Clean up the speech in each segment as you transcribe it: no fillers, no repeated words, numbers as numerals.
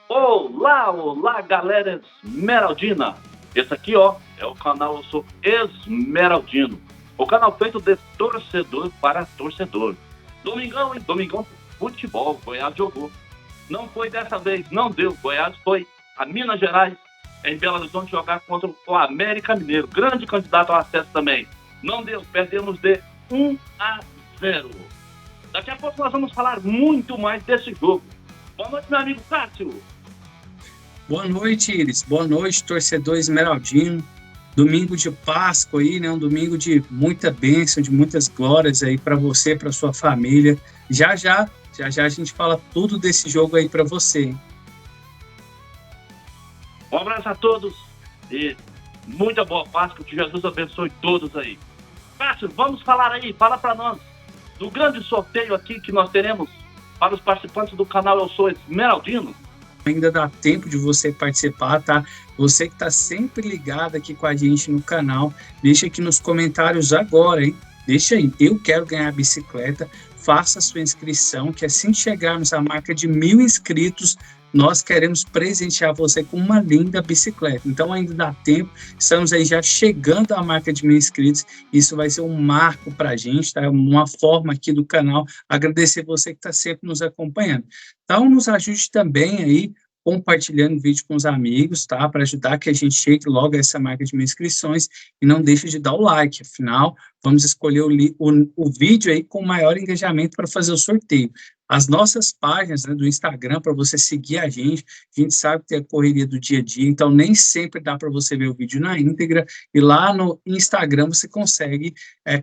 Olá, olá, galera esmeraldina. Esse aqui, ó, é o canal Eu Sou Esmeraldino. O canal feito de torcedor para torcedor. Domingão, hein? Domingão, futebol. Goiás jogou. Não foi dessa vez, não deu. Goiás foi a Minas Gerais, em Belo Horizonte, jogar contra o América Mineiro. Grande candidato ao acesso também. Não deu, perdemos de 1-0. Daqui a pouco nós vamos falar muito mais desse jogo. Boa noite, meu amigo Cássio. Boa noite, Iris. Boa noite, torcedor esmeraldino. Domingo de Páscoa aí, né? Um domingo de muita bênção, de muitas glórias aí para você, para sua família. Já a gente fala tudo desse jogo aí para você, hein? Um abraço a todos e muita boa Páscoa, que Jesus abençoe todos aí. Cássio, vamos falar aí, fala para nós do grande sorteio aqui que nós teremos para os participantes do canal Eu Sou Esmeraldino. Ainda dá tempo de você participar, tá? Você que está sempre ligado aqui com a gente no canal, deixa aqui nos comentários agora, hein? Deixa aí, eu quero ganhar a bicicleta, faça a sua inscrição, que assim chegarmos à marca de 1.000 inscritos, nós queremos presentear você com uma linda bicicleta. Então ainda dá tempo, estamos aí já chegando à marca de 1.000 inscritos, isso vai ser um marco para a gente, tá? Uma forma aqui do canal, agradecer você que está sempre nos acompanhando. Então nos ajude também aí, compartilhando o vídeo com os amigos, tá? Para ajudar que a gente chegue logo a essa marca de 1.000 inscrições e não deixe de dar o like, afinal, vamos escolher o vídeo aí com maior engajamento para fazer o sorteio. As nossas páginas, né, do Instagram, para você seguir a gente sabe que tem a correria do dia a dia, então nem sempre dá para você ver o vídeo na íntegra, e lá no Instagram você consegue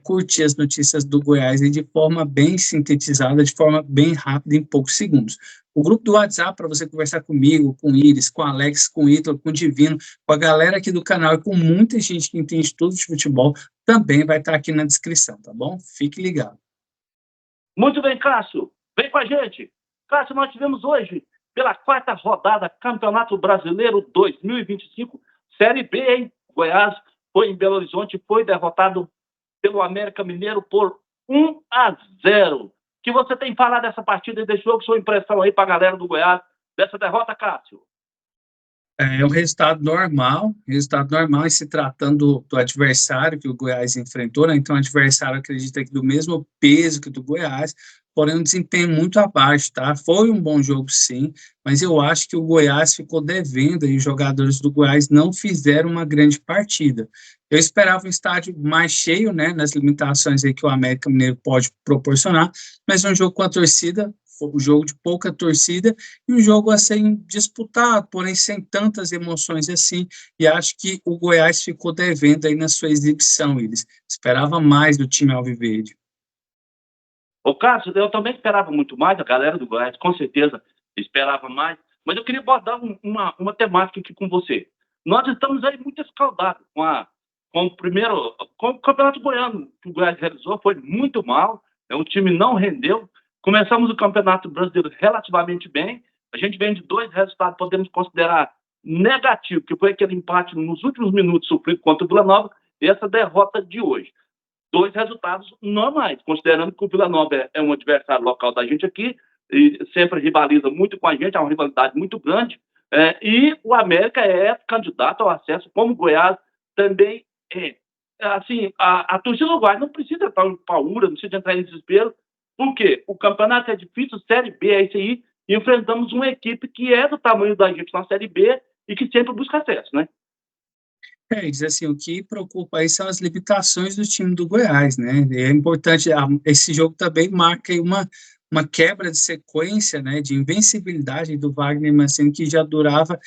curtir as notícias do Goiás aí de forma bem sintetizada, de forma bem rápida, em poucos segundos. O grupo do WhatsApp, para você conversar comigo, com o Iris, com o Alex, com o Ítalo, com o Divino, com a galera aqui do canal e com muita gente que entende tudo de futebol, também vai estar aqui na descrição, tá bom? Fique ligado. Muito bem, Cássio. Vem com a gente. Cássio, nós tivemos hoje, pela 4ª rodada, Campeonato Brasileiro 2025, Série B, hein? Goiás foi em Belo Horizonte, foi derrotado pelo América Mineiro por 1-0. O que você tem falado dessa partida e desse jogo, sua impressão aí para a galera do Goiás, dessa derrota, Cássio? É um resultado normal em se tratando do adversário que o Goiás enfrentou, né? Então o adversário acredita que do mesmo peso que o do Goiás, porém um desempenho muito abaixo, tá? Foi um bom jogo sim, mas eu acho que o Goiás ficou devendo e os jogadores do Goiás não fizeram uma grande partida. Eu esperava um estádio mais cheio, né, nas limitações aí que o América Mineiro pode proporcionar, mas um jogo com a torcida, um jogo de pouca torcida e um jogo a ser disputado, porém sem tantas emoções assim, e acho que o Goiás ficou devendo aí na sua exibição, eles esperava mais do time alviverde. Ô, Cássio, eu também esperava muito mais, a galera do Goiás com certeza esperava mais, mas eu queria abordar uma temática aqui com você. Nós estamos aí muito escaldados com o Campeonato Goiano que o Goiás realizou, foi muito mal, o time não rendeu. Começamos o Campeonato Brasileiro relativamente bem, a gente vem de 2 resultados, podemos considerar negativo, que foi aquele empate nos últimos minutos sofrido contra o Vila Nova, e essa derrota de hoje. 2 resultados normais, considerando que o Vila Nova é um adversário local da gente aqui, e sempre rivaliza muito com a gente, é uma rivalidade muito grande, e o América é candidato ao acesso, como o Goiás também é. Assim, a torcida do Goiás não precisa estar em paura, não precisa entrar em desespero, porque o campeonato é difícil, Série B é isso aí, e enfrentamos uma equipe que é do tamanho da gente na Série B e que sempre busca acesso, né? Diz assim, o que preocupa aí são as limitações do time do Goiás, né? É importante, esse jogo também marca aí uma quebra de sequência, né, de invencibilidade do Wagner Mancini, que já durava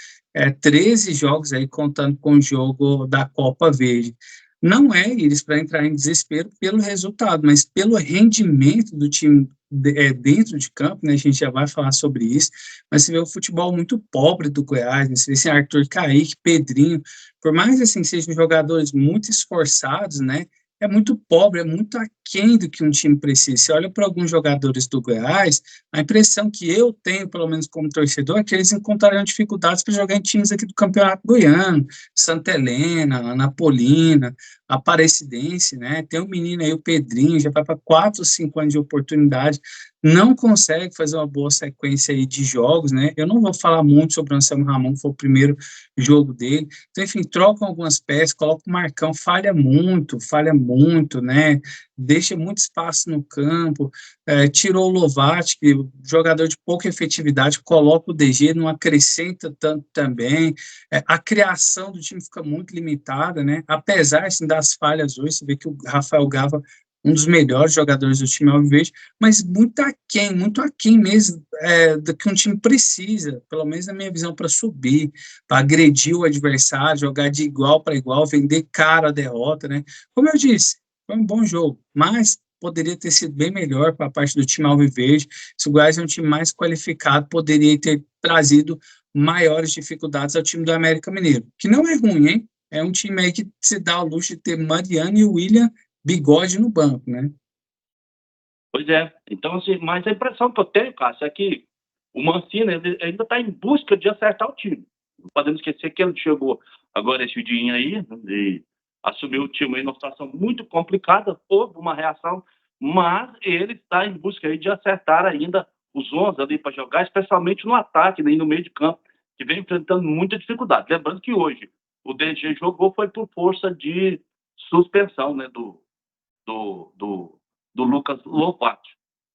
13 jogos aí, contando com o jogo da Copa Verde. Não é eles para entrar em desespero pelo resultado, mas pelo rendimento do time dentro de campo, né? A gente já vai falar sobre isso, mas você vê o futebol muito pobre do Goiás, né? Você vê assim, Arthur Kaique, Pedrinho, por mais assim sejam jogadores muito esforçados, né? É muito pobre, é muito aquém do que um time precisa. Você olha para alguns jogadores do Goiás, a impressão que eu tenho, pelo menos como torcedor, é que eles encontrarão dificuldades para jogar em times aqui do Campeonato Goiano, Santa Helena, Anapolina, Aparecidense, né? Tem um menino aí, o Pedrinho, já vai para 4 ou 5 anos de oportunidade, não consegue fazer uma boa sequência aí de jogos, né? Eu não vou falar muito sobre o Anselmo Ramon, que foi o primeiro jogo dele. Então, enfim, trocam algumas peças, coloca o Marcão, falha muito, né? Deixa muito espaço no campo, tirou o Lovati, que jogador de pouca efetividade, coloca o DG, não acrescenta tanto também. A criação do time fica muito limitada, né? Apesar assim, das falhas hoje, você vê que o Rafael Gava um dos melhores jogadores do time alviverde, mas muito aquém mesmo do que um time precisa, pelo menos na minha visão, para subir, para agredir o adversário, jogar de igual para igual, vender caro a derrota, né? Como eu disse, foi um bom jogo, mas poderia ter sido bem melhor para a parte do time alviverde. Se o Goiás é um time mais qualificado, poderia ter trazido maiores dificuldades ao time do América Mineiro, que não é ruim, hein? É um time aí que se dá ao luxo de ter Mariano e William Bigode no banco, né? Pois é. Então, assim, mas a impressão que eu tenho, Cássio, é que o Mancini ele ainda está em busca de acertar o time. Não podemos esquecer que ele chegou agora esse dia aí, né, e assumiu o time aí numa situação muito complicada, houve uma reação, mas ele está em busca aí de acertar ainda os 11 ali para jogar, especialmente no ataque, né, e no meio de campo, que vem enfrentando muita dificuldade. Lembrando que hoje o DG jogou foi por força de suspensão, né, do Lucas Lovati.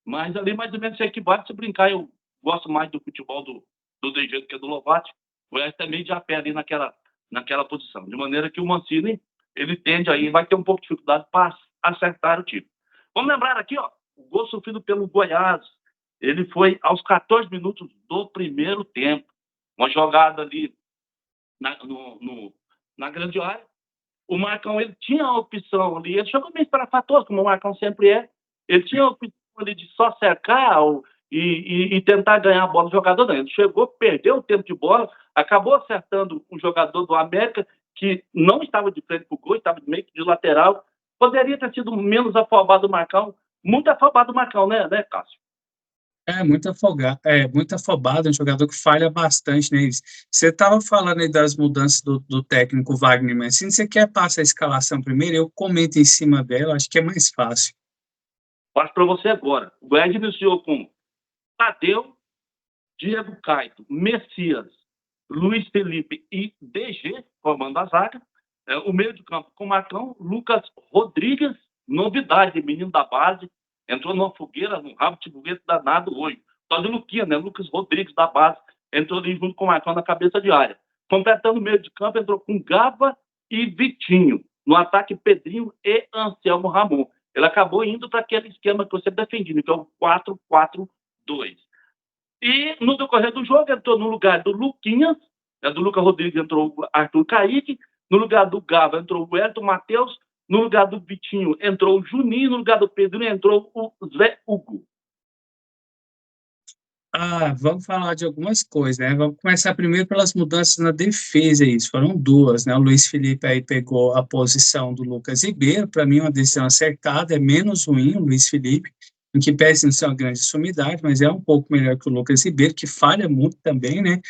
Mas ali mais ou menos se equivale, se brincar, eu gosto mais do futebol do DG do que do Lovati. O Goiás também de a pé ali naquela posição. De maneira que o Mancini, ele tende aí, vai ter um pouco de dificuldade para acertar o time. Vamos lembrar aqui, ó, o gol sofrido pelo Goiás, ele foi aos 14 minutos do primeiro tempo. Uma jogada ali na grande área. O Marcão, ele tinha a opção ali, ele jogou meio espalhafatoso, como o Marcão sempre é, ele tinha a opção ali de só cercar e tentar ganhar a bola do jogador, não. Ele chegou, perdeu o tempo de bola, acabou acertando um jogador do América, que não estava de frente para o gol, estava meio que de lateral, poderia ter sido menos afobado o Marcão, muito afobado o Marcão, né, Cássio? Muito afobado, é um jogador que falha bastante, né? Você estava falando aí das mudanças do técnico Wagner Mancini, você quer passar a escalação primeiro? Eu comento em cima dela, acho que é mais fácil. Passo para você agora. O Goiás iniciou com Tadeu, Diego Caito, Messias, Luiz Felipe e DG, formando a zaga. O meio de campo com Marcão, Lucas Rodrigues, novidade, menino da base, entrou numa fogueira, num rabo de foguete danado hoje. Só de Luquinha, né? Lucas Rodrigues da base, entrou ali junto com o Marcão na cabeça de área. Completando o meio de campo, entrou com Gava e Vitinho. No ataque, Pedrinho e Anselmo Ramon. Ele acabou indo para aquele esquema que você defendia, que é o 4-4-2. E no decorrer do jogo, entrou no lugar do Luquinhas, do Lucas Rodrigues entrou o Arthur Kaique, no lugar do Gava entrou o Elton Matheus, no lugar do Vitinho entrou o Juninho, no lugar do Pedro entrou o Zé Hugo. Vamos falar de algumas coisas, né? Vamos começar primeiro pelas mudanças na defesa, isso. Foram duas, né? O Luiz Felipe aí pegou a posição do Lucas Ribeiro, para mim uma decisão acertada, é menos ruim o Luiz Felipe, em que parece não ser uma grande sumidade, mas é um pouco melhor que o Lucas Ribeiro, que falha muito também, né?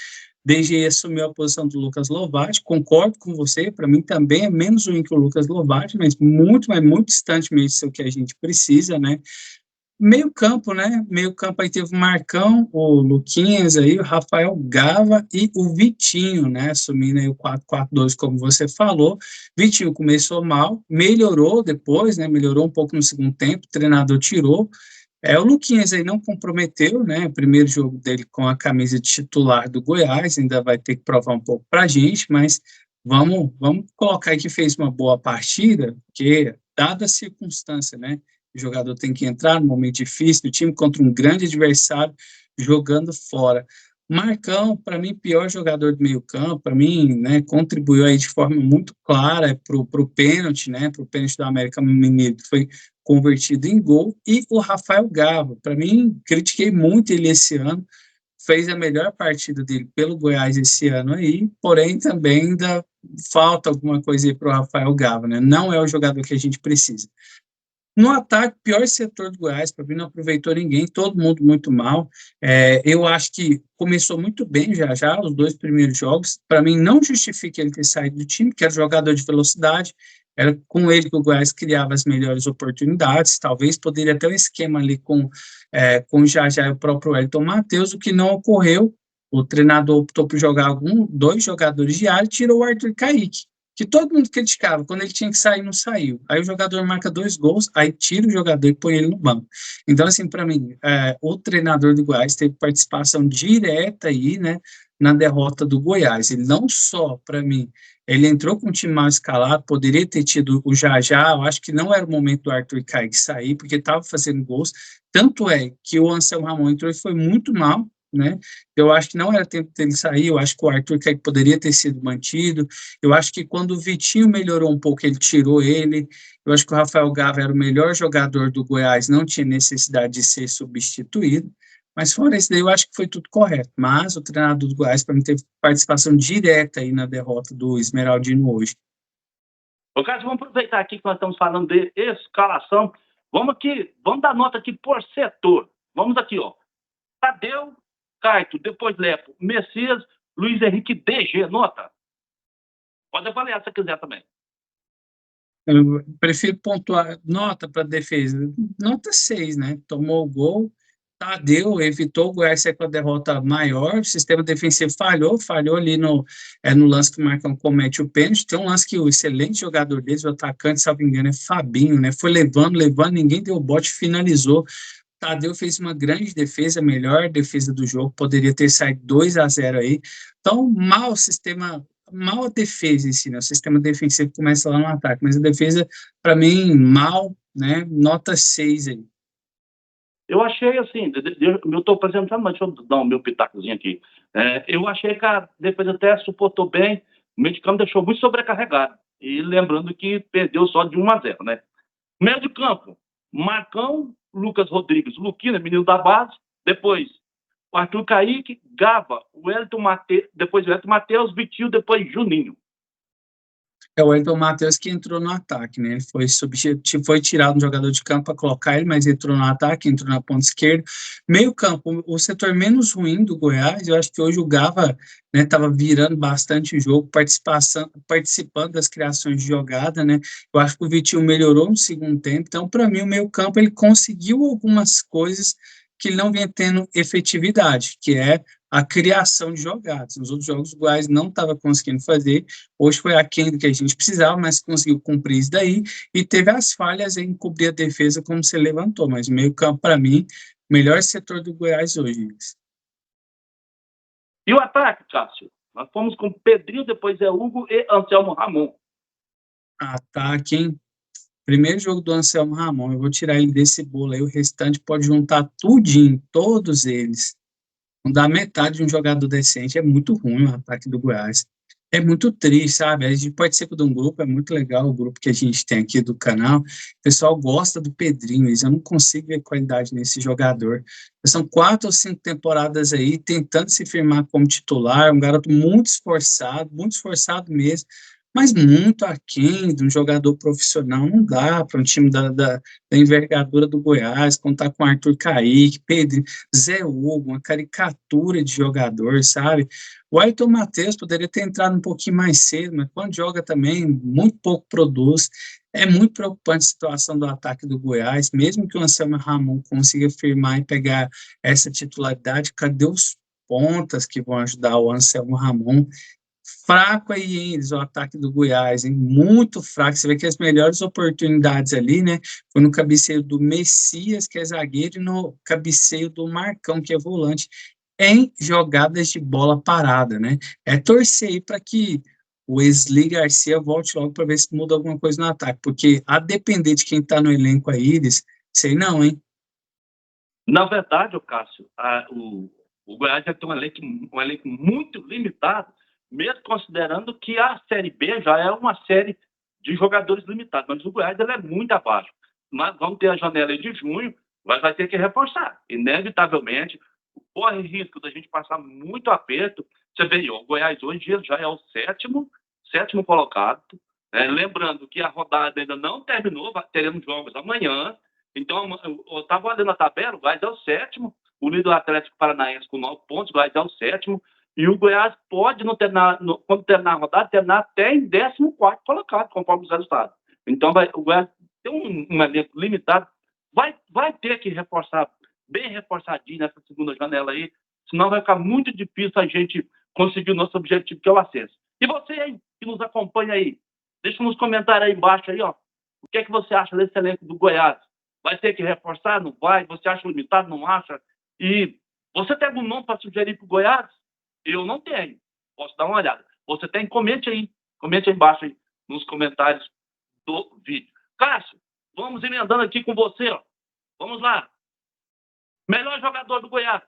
DG assumiu a posição do Lucas Lovati, concordo com você, para mim também é menos ruim que o Lucas Lovati, mas muito distante mesmo do que a gente precisa, né? Meio campo, né? Meio campo aí teve o Marcão, o Luquinhas aí, o Rafael Gava e o Vitinho, né? Assumindo aí o 4-4-2, como você falou. Vitinho começou mal, melhorou depois, né? Melhorou um pouco no segundo tempo, o treinador tirou. O Luquinhas aí não comprometeu, né? O primeiro jogo dele com a camisa de titular do Goiás, ainda vai ter que provar um pouco pra gente, mas vamos colocar aí que fez uma boa partida, porque, dada a circunstância, né? O jogador tem que entrar no momento difícil do time contra um grande adversário jogando fora. Marcão, para mim, pior jogador do meio-campo, para mim, né, contribuiu aí de forma muito clara para o pênalti, né, para o pênalti do América Mineiro, que foi convertido em gol, e o Rafael Gava. Para mim, critiquei muito ele esse ano, fez a melhor partida dele pelo Goiás esse ano aí, porém também ainda falta alguma coisa aí para o Rafael Gava, né? Não é o jogador que a gente precisa. No ataque, pior setor do Goiás, para mim não aproveitou ninguém, todo mundo muito mal. Eu acho que começou muito bem já, os 2 primeiros jogos. Para mim, não justifica ele ter saído do time, que era jogador de velocidade, era com ele que o Goiás criava as melhores oportunidades. Talvez poderia ter um esquema ali com o Jajá e o próprio Wellington Matheus, o que não ocorreu. O treinador optou por jogar dois jogadores de área e tirou o Arthur Kaique, que todo mundo criticava, quando ele tinha que sair, não saiu. Aí o jogador marca 2 gols, aí tira o jogador e põe ele no banco. Então, assim, para mim, o treinador do Goiás teve participação direta aí, né, na derrota do Goiás. E não só, para mim, ele entrou com um time mal escalado, poderia ter tido o Jajá, eu acho que não era o momento do Arthur Kaique sair, porque estava fazendo gols, tanto é que o Anselmo Ramon entrou e foi muito mal, né? Eu acho que não era tempo dele sair, eu acho que o Arthur Kaique poderia ter sido mantido, eu acho que quando o Vitinho melhorou um pouco, ele tirou ele. Eu acho que o Rafael Gava era o melhor jogador do Goiás, não tinha necessidade de ser substituído. Mas fora isso daí, eu acho que foi tudo correto. Mas o treinador do Goiás, para mim, teve participação direta aí na derrota do Esmeraldino hoje. Ô, Cássio, vamos aproveitar aqui que nós estamos falando de escalação. Vamos dar nota aqui por setor. Vamos aqui, ó. Tadeu, Caito, depois Lepo, Messias, Luiz Henrique, DG, nota. Pode avaliar se quiser também. Eu prefiro pontuar nota para defesa. Nota 6, né? Tomou o gol, Tadeu evitou o Goiás sair com a derrota maior, o sistema defensivo falhou ali no lance que o Marcão comete o pênalti. Tem um lance que o excelente jogador deles, o atacante, se não me engano, é Fabinho, né? Foi levando, ninguém deu bote, finalizou. Tadeu fez uma grande defesa, a melhor defesa do jogo, poderia ter saído 2-0 aí. Então, mal a defesa em si, né? O sistema defensivo começa lá no ataque, mas a defesa, para mim, mal, né? Nota 6 aí. Eu achei assim, eu estou apresentando, mas deixa eu dar o meu pitacozinho aqui. Eu achei que a defesa até suportou bem, o meio de campo deixou muito sobrecarregado. E lembrando que perdeu só de 1-0, né? Meio de campo, Marcão, Lucas Rodrigues, Luquina, menino da base, depois o Arthur Kaique, Gava, o Wellington Matheus, depois o Wellington Matheus, Vitinho, depois Juninho. É o Wellington Matheus que entrou no ataque, né? Ele foi tirado um jogador de campo para colocar ele, mas entrou no ataque, entrou na ponta esquerda. Meio campo, o setor menos ruim do Goiás, eu acho que hoje o Gava estava virando bastante o jogo, participando das criações de jogada, né? Eu acho que o Vitinho melhorou no segundo tempo, então para mim o meio campo ele conseguiu algumas coisas que ele não vinha tendo efetividade, que é a criação de jogadas. Nos outros jogos o Goiás não estava conseguindo fazer. Hoje foi aquém do que a gente precisava, mas conseguiu cumprir isso daí e teve as falhas em cobrir a defesa como você levantou, mas o meio campo, para mim, melhor setor do Goiás hoje. E o ataque, Cássio? Nós fomos com Pedrinho, depois é Hugo e Anselmo Ramon. Ataque, hein? Primeiro jogo do Anselmo Ramon, eu vou tirar ele desse bolo aí, o restante pode juntar tudinho, todos eles. Não dá metade de um jogador decente, é muito ruim o ataque do Goiás. É muito triste, sabe? A gente participa de um grupo, é muito legal o grupo que a gente tem aqui do canal. O pessoal gosta do Pedrinho, eu não consigo ver qualidade nesse jogador. São 4 ou 5 temporadas aí tentando se firmar como titular, um garoto muito esforçado mesmo, mas muito aquém de um jogador profissional. Não dá para um time da envergadura do Goiás, contar com Arthur Kaique, Pedro, Zé Hugo, uma caricatura de jogador, sabe? O Wellington Matheus poderia ter entrado um pouquinho mais cedo, mas quando joga também, muito pouco produz. É muito preocupante a situação do ataque do Goiás, mesmo que o Anselmo Ramon consiga firmar e pegar essa titularidade, cadê os pontas que vão ajudar o Anselmo Ramon? Fraco aí eles, o ataque do Goiás, hein? Muito fraco. Você vê que as melhores oportunidades ali, né? Foi no cabeceio do Messias, que é zagueiro, e no cabeceio do Marcão, que é volante, em jogadas de bola parada, né? É torcer aí para que o Wesley Garcia volte logo para ver se muda alguma coisa no ataque, porque a depender de quem está no elenco aí, eles, sei não, hein? Na verdade, Cássio, o Goiás já tem um elenco muito limitado, mesmo considerando que a Série B já é uma série de jogadores limitados, mas o Goiás ele é muito abaixo. Nós vamos ter a janela de junho, vai ter que reforçar. Inevitavelmente, corre risco da gente passar muito aperto. Você vê, o Goiás hoje já é o sétimo colocado, Lembrando que a rodada ainda não terminou, teremos jogos amanhã. Então, eu estava olhando a tabela, o Goiás é o sétimo, o líder Atlético Paranaense com 9 pontos, o Goiás é o sétimo, e o Goiás pode, quando terminar a rodada, terminar até em 14º colocado, conforme os resultados. Então, o Goiás tem um elenco limitado, vai ter que reforçar, bem reforçadinho nessa segunda janela aí, senão vai ficar muito difícil a gente conseguir o nosso objetivo, que é o acesso. E você aí, que nos acompanha aí, deixa nos comentários aí embaixo aí, ó, o que é que você acha desse elenco do Goiás? Vai ter que reforçar? Não vai? Você acha limitado? Não acha? E você tem algum nome para sugerir para o Goiás? Eu não tenho. Posso dar uma olhada. Você tem? Comente aí embaixo aí, nos comentários do vídeo. Cássio, vamos emendando aqui com você, ó. Vamos lá. Melhor jogador do Goiás.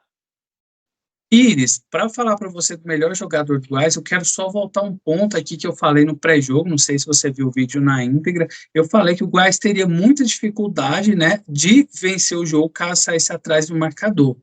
Iris, para falar para você do melhor jogador do Goiás, eu quero só voltar um ponto aqui que eu falei no pré-jogo, não sei se você viu o vídeo na íntegra, eu falei que o Goiás teria muita dificuldade, né, de vencer o jogo caso saísse atrás do marcador.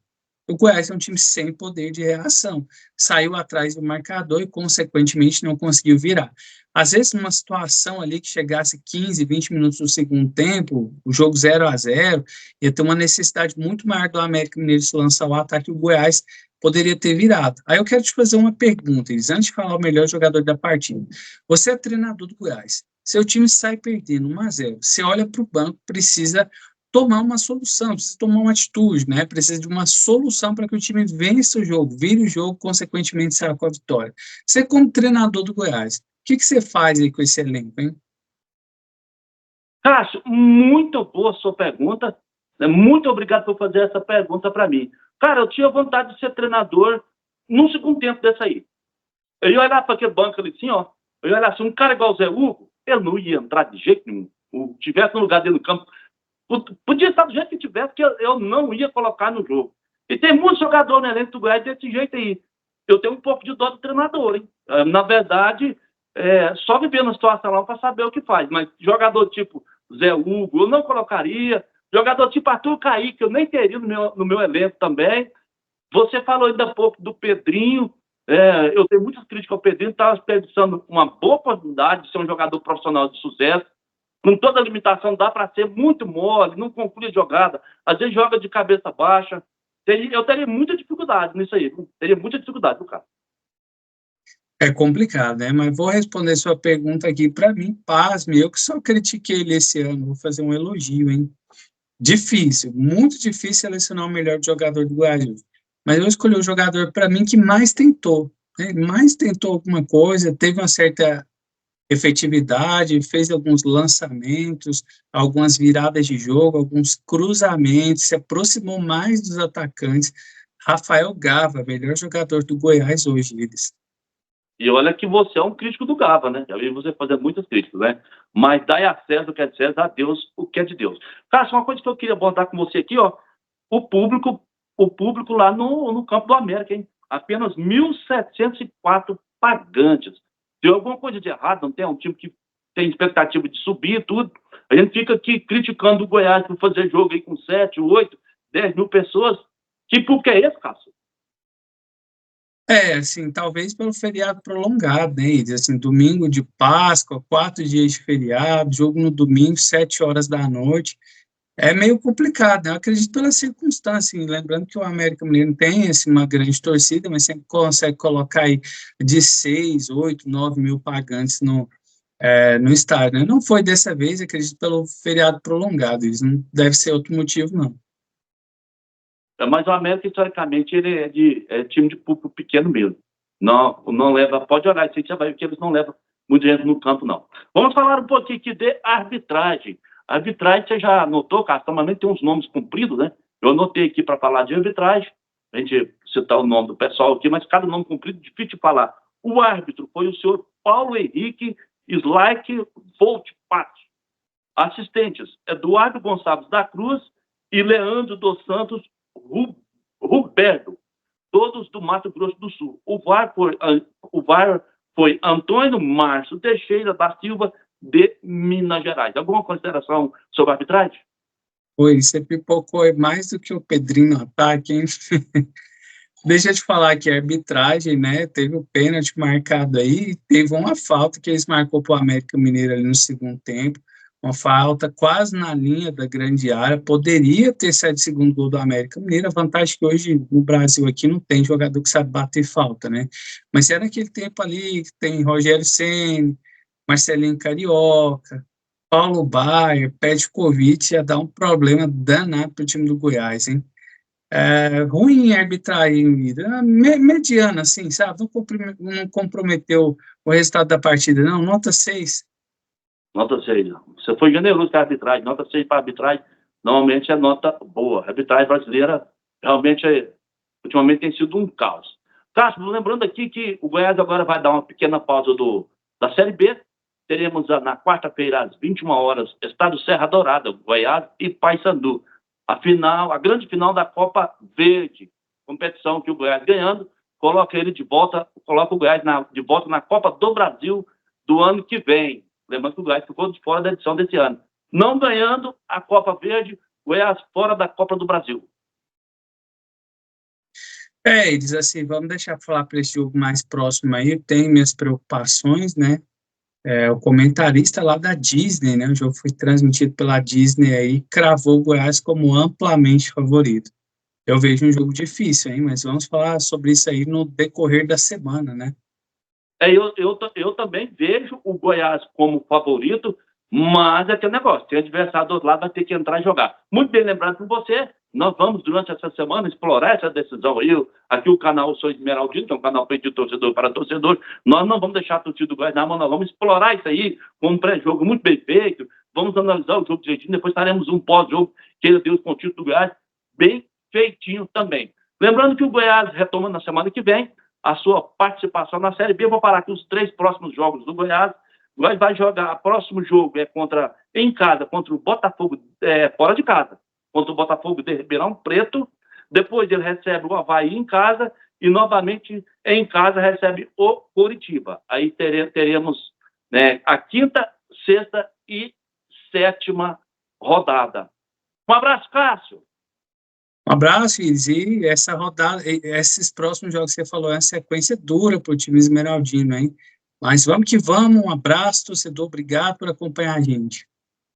O Goiás é um time sem poder de reação, saiu atrás do marcador e, consequentemente, não conseguiu virar. Às vezes, numa situação ali que chegasse 15, 20 minutos do segundo tempo, o jogo 0-0, ia ter uma necessidade muito maior do América Mineiro se lançar o ataque, o Goiás poderia ter virado. Aí eu quero te fazer uma pergunta, Elis, antes de falar o melhor jogador da partida. Você é treinador do Goiás, seu time sai perdendo 1-0, você olha para o banco, precisa tomar uma solução, precisa tomar uma atitude, né? Precisa de uma solução para que o time vença o jogo, vire o jogo, consequentemente saia com a vitória. Você, como treinador do Goiás, o que você faz aí com esse elenco, hein? Cássio, muito boa a sua pergunta. Muito obrigado por fazer essa pergunta para mim. Cara, eu tinha vontade de ser treinador no segundo tempo dessa aí. Eu ia olhar para aquele banco ali assim, ó. Eu ia olhar assim, um cara igual o Zé Hugo, ele não ia entrar de jeito nenhum. Se tivesse no lugar dele no campo, podia estar do jeito que tivesse, que eu não ia colocar no jogo. E tem muitos jogadores no elenco do Goiás desse jeito aí. Eu tenho um pouco de dó do treinador, hein? Na verdade, só vivendo a situação lá para saber o que faz. Mas jogador tipo Zé Hugo, eu não colocaria. Jogador tipo Arthur Caíque, eu nem teria no meu elenco também. Você falou ainda há pouco do Pedrinho. Eu tenho muitas críticas ao Pedrinho, estava desperdiçando uma boa oportunidade de ser um jogador profissional de sucesso. Com toda a limitação, dá para ser muito mole, não conclui a jogada, às vezes joga de cabeça baixa. Eu teria muita dificuldade nisso aí, teria muita dificuldade, do cara. É complicado, né? Mas vou responder sua pergunta aqui. Para mim, pasme, eu que só critiquei ele esse ano, vou fazer um elogio, hein? Difícil, muito difícil selecionar o melhor jogador do Goiás. Mas eu escolhi o jogador, para mim, que mais tentou, né? Mais tentou alguma coisa, teve uma certa efetividade, fez alguns lançamentos, algumas viradas de jogo, alguns cruzamentos, se aproximou mais dos atacantes. Rafael Gava, melhor jogador do Goiás hoje, eles. E olha que você é um crítico do Gava, né? Já vi você fazer muitas críticas, né? Mas dai a César o que é de César, a Deus o que é de Deus. Cara, uma coisa que eu queria abordar com você aqui, ó, o público lá no Campo do América, hein? Apenas 1.704 pagantes. Tem alguma coisa de errado, não tem? É um time que tem expectativa de subir e tudo. A gente fica aqui criticando o Goiás por fazer jogo aí com 7, 8, 10 mil pessoas. Que público é esse, Cássio? Assim, talvez pelo feriado prolongado, né? Assim, domingo de Páscoa, 4 dias de feriado, jogo no domingo, 7 horas da noite. É meio complicado, né? Eu acredito pela circunstância, lembrando que o América Mineiro tem assim, uma grande torcida, mas sempre consegue colocar aí de 6, 8, 9 mil pagantes no estádio, né? Não foi dessa vez, acredito pelo feriado prolongado, isso não deve ser outro motivo, não. Mas o América, historicamente, ele é time de público pequeno mesmo. Não leva, pode olhar, você já vai ver que eles não levam muita gente no campo, não. Vamos falar um pouquinho aqui de arbitragem. Arbitragem, você já notou, Cássio, normalmente tem uns nomes compridos, né? Eu anotei aqui para falar de arbitragem, a gente citar o nome do pessoal aqui, mas cada nome comprido, difícil de falar. O árbitro foi o senhor Paulo Henrique Slack Voltpato. Assistentes, Eduardo Gonçalves da Cruz e Leandro dos Santos Roberto, todos do Mato Grosso do Sul. O VAR foi Antônio Márcio Teixeira da Silva, de Minas Gerais. Alguma consideração sobre a arbitragem? Oi, você pipocou mais do que o Pedrinho no ataque, hein? Deixa eu te falar que a arbitragem, né, teve o pênalti marcado aí, teve uma falta que eles marcou para o América Mineiro ali no segundo tempo, uma falta quase na linha da grande área, poderia ter saído o segundo gol do América Mineiro, a vantagem é que hoje no Brasil aqui não tem jogador que sabe bater falta, né, mas era naquele tempo ali que tem Rogério Ceni, Marcelinho Carioca, Paulo Baier, Petkovic, ia dar um problema danado para o time do Goiás, hein. Ruim em arbitragem, mediana, assim, sabe? Não comprometeu o resultado da partida, não. Nota 6. Nota 6. Você foi generoso com a arbitragem. Nota 6 para a arbitragem, normalmente é nota boa. A arbitragem brasileira realmente, ultimamente, tem sido um caos. Cássio, lembrando aqui que o Goiás agora vai dar uma pequena pausa da Série B. Teremos na quarta-feira, às 21 horas, Estádio Serra Dourada, Goiás e Paysandu. A grande final da Copa Verde, competição que o Goiás ganhando, coloca o Goiás de volta na Copa do Brasil do ano que vem. Lembrando que o Goiás ficou de fora da edição desse ano. Não ganhando a Copa Verde, Goiás fora da Copa do Brasil. Eles assim, vamos deixar falar para esse jogo mais próximo aí, tem minhas preocupações, né? O comentarista lá da Disney, né? O jogo foi transmitido pela Disney aí, cravou o Goiás como amplamente favorito. Eu vejo um jogo difícil, hein? Mas vamos falar sobre isso aí no decorrer da semana, né? Eu também vejo o Goiás como favorito, mas é aquele negócio, tem adversário do outro lado, vai ter que entrar e jogar. Muito bem lembrado por você, nós vamos, durante essa semana, explorar essa decisão aí. Aqui o canal Sou Esmeraldino, que é um canal feito de torcedor para torcedor. Nós não vamos deixar a torcida do Goiás na mão, nós vamos explorar isso aí com um pré-jogo muito bem feito. Vamos analisar o jogo direitinho, depois faremos um pós-jogo, que Deus com o título do Goiás, bem feitinho também. Lembrando que o Goiás retoma na semana que vem a sua participação na Série B. Eu vou parar aqui os 3 próximos jogos do Goiás. O Goiás vai jogar, o próximo jogo é em casa, contra o Botafogo, fora de casa, contra o Botafogo de Ribeirão Preto. Depois ele recebe o Avaí em casa e novamente em casa recebe o Coritiba. Aí teremos, né, a 5ª, 6ª e 7ª rodada. Um abraço, Cássio. Um abraço, Iris. E essa rodada, esses próximos jogos que você falou, é uma sequência dura para o time esmeraldino, hein? Mas vamos que vamos, um abraço, torcedor, obrigado por acompanhar a gente.